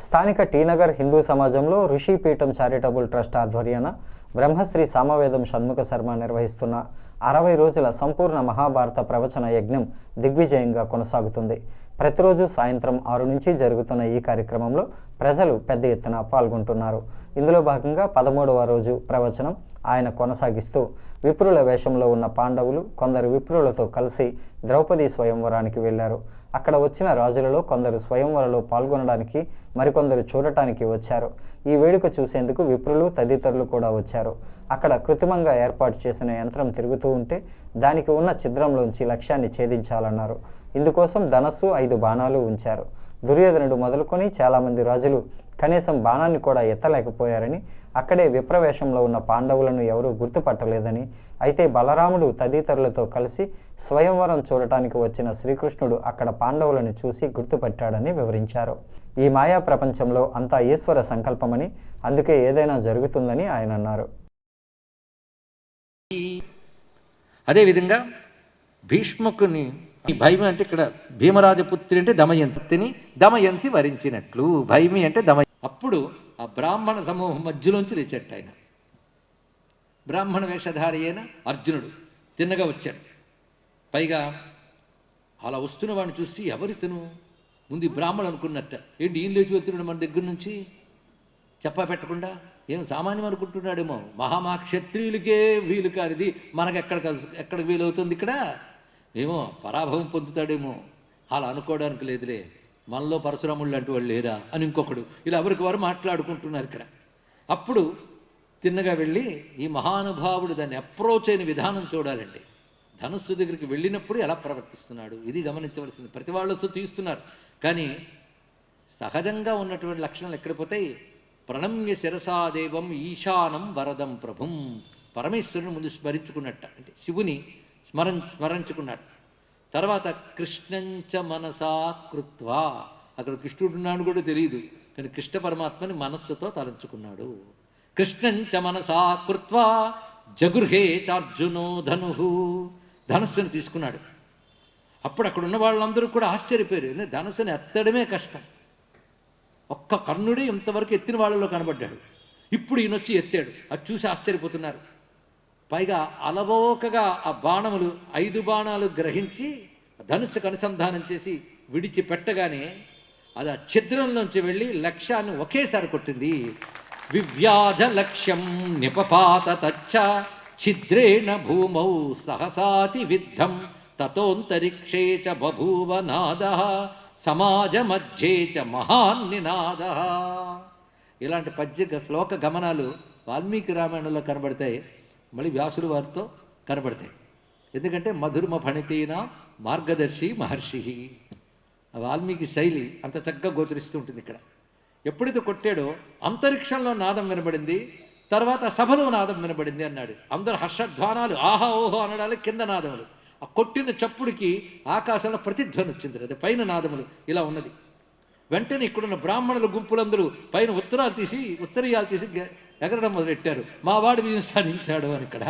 స్థానిక టీనగర్ హిందూ సమాజంలో Rishipeetham charitable trust ఆధ్వర్యాన Brahmasri Samavedam Shanmukha Sharma నిర్వహిస్తున్న 60 రోజుల సంపూర్ణ మహాభారత ప్రవచన యజ్ఞం దిగ్విజయంగా కొనసాగుతుంది. ప్రతిరోజు సాయంత్రం 6 నుంచి జరుగుతున్న ఈ కార్యక్రమంలో ప్రజలు పెద్ద ఎత్తున పాల్గొంటున్నారు. ఇందులో భాగంగా 13వ రోజు ప్రవచనం ఆయన కొనసాగిస్తూ విప్రుల వేషంలో ఉన్న పాండవులు కొందరు విప్రులతో కలిసి ద్రౌపదీ స్వయంవరానికి వెళ్లారు. అక్కడ వచ్చిన రాజులలో కొందరు స్వయంవరలో పాల్గొనడానికి, మరికొందరు చూడటానికి వచ్చారు. ఈ వేడుక చూసేందుకు విప్రులు తదితరులు కూడా వచ్చారు. అక్కడ కృత్రిమంగా ఏర్పాటు చేసిన యంత్రం తిరుగుతూ ఉంటే దానికి ఉన్న ఛిద్రంలోంచి లక్ష్యాన్ని ఛేదించాలన్నారు. ఇందుకోసం ధనస్సు 5 బాణాలు ఉంచారు. దుర్యోధనుడు మొదలుకొని చాలామంది రాజులు కనీసం బాణాన్ని కూడా ఎత్తలేకపోయారని, అక్కడే విప్రవేశంలో ఉన్న పాండవులను ఎవరూ గుర్తుపట్టలేదని, అయితే బలరాముడు తదితరులతో కలిసి స్వయంవరం చూడటానికి వచ్చిన శ్రీకృష్ణుడు అక్కడ పాండవులను చూసి గుర్తుపట్టాడని వివరించారు. ఈ మాయా ప్రపంచంలో అంతా ఈశ్వర సంకల్పమని, అందుకే ఏదైనా జరుగుతుందని ఆయన అన్నారు. అదేవిధంగా భీష్ముకుని భైమి అంటే ఇక్కడ భీమరాజపుత్రి అంటే దమయంతిని దమయంతి వరించినట్లు భైమి అంటే అప్పుడు ఆ బ్రాహ్మణ సమూహం మధ్యలోంచి లేచట్టు ఆయన. బ్రాహ్మణ వేషధారి అయిన అర్జునుడు తిన్నగా వచ్చాడు. పైగా అలా వస్తున్న వాడిని చూసి ఎవరితను ముందు బ్రాహ్మణుడు అనుకున్నట్ట, ఏంటి ఈయన లేచి వెళ్తున్నాడు మన దగ్గర నుంచి చెప్పా పెట్టకుండా, ఏం సామాన్యం అనుకుంటున్నాడేమో, మహాక్షత్రియులకే వీలు కానిది మనకు ఎక్కడికి వీలవుతుంది, ఇక్కడ ఏమో పరాభవం పొందుతాడేమో, అలా అనుకోవడానికి లేదులే, మనలో పరశురాముళ్ళు అంటూ వాళ్ళు లేరా అని ఇంకొకడు, ఇలా ఎవరికి వారు మాట్లాడుకుంటున్నారు ఇక్కడ. అప్పుడు తిన్నగా వెళ్ళి ఈ మహానుభావుడు దాన్ని అప్రోచ్ అయిన విధానం చూడాలండి. ధనుస్సు దగ్గరికి వెళ్ళినప్పుడు ఎలా ప్రవర్తిస్తున్నాడు ఇది గమనించవలసింది. ప్రతి వాళ్ళు తీస్తున్నారు, కానీ సహజంగా ఉన్నటువంటి లక్షణాలు ఎక్కడ పోతాయి? ప్రణమ్య శిరసాదేవం ఈశానం వరదం ప్రభుం, పరమేశ్వరుని ముందు స్మరించుకున్నట్ట, అంటే శివుని స్మరించుకున్నాడు. తర్వాత కృష్ణంచ మనసా కృత్వా, అక్కడ కృష్ణుడు ఉన్నాడు కూడా తెలియదు, కానీ కృష్ణ పరమాత్మని మనస్సుతో తలంచుకున్నాడు. కృష్ణంచ మనసా కృత్వా జగృహే చార్జునో ధనుహు, ధనుస్సుని తీసుకున్నాడు. అప్పుడు అక్కడ ఉన్న వాళ్ళందరూ కూడా ఆశ్చర్యపోయారు, ధనుస్సుని ఎత్తడమే కష్టం, ఒక్క కర్ణుడే ఇంతవరకు ఎత్తిన వాళ్ళలో కనబడ్డాడు, ఇప్పుడు ఈయనొచ్చి ఎత్తాడు. అది చూసి ఆశ్చర్యపోతున్నారు. పైగా అలవోకగా ఆ బాణములు 5 బాణాలు గ్రహించి ధనుస్సుకు అనుసంధానం చేసి విడిచిపెట్టగానే అది ఆ ఛిద్రంలోంచి వెళ్ళి లక్ష్యాన్ని ఒకేసారి కొట్టింది. వివ్యాధ లక్ష్యం నిపపాత తచ్చ ఛిద్రేణ భూమౌ సహసాతి విద్ధం తతోంతరిక్షే చ బభూవ నాదః సమాజ మధ్యే చ మహాన్ నినాదః. ఇలాంటి పద్య శ్లోక గమనాలు వాల్మీకి రామాయణంలో కనబడతాయి, మళ్ళీ వ్యాసుల వారితో కనబడతాయి. ఎందుకంటే మధుర్మ ఫణితీన మార్గదర్శి మహర్షి, వాల్మీకి శైలి అంత చక్కగా గోచరిస్తూ ఉంటుంది. ఇక్కడ ఎప్పుడైతే కొట్టాడో అంతరిక్షంలో నాదం వినబడింది, తర్వాత సభలో నాదం వినబడింది అన్నాడు. అందరూ హర్షధ్వానాలు ఆహా ఓహో అనడాలు, కింద నాదములు. ఆ కొట్టిన చప్పుడికి ఆకాశంలో ప్రతిధ్వని వచ్చింది, అది పైన నాదములు ఇలా ఉన్నది. వెంటనే ఇక్కడున్న బ్రాహ్మణుల గుంపులందరూ పైన ఉత్తరీయాలు తీసి ఎగరడం మొదలెట్టారు, మా వాడు విజయం సాధించాడు అని. ఇక్కడ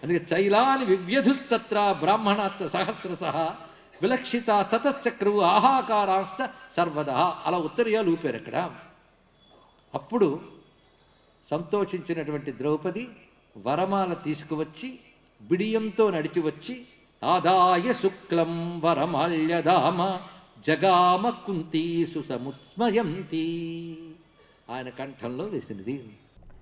అందుకే చైలాని వివ్యధుస్తత్ర బ్రాహ్మణాచ్చ సహస్రశః విలక్షిత స్తతశ్చక్రువు ఆహాకారాంశ్చ సర్వదా, అలా ఉత్తరీయాలు ఊపారు అక్కడ. అప్పుడు సంతోషించినటువంటి ద్రౌపది వరమాల తీసుకువచ్చి బిడియంతో నడిచి వచ్చి ఆదాయ శుక్లం వరమాల్యదామ జగామ కుంతీ సుసముత్స్మయంతి, ఆయన కంఠంలో వేసినది.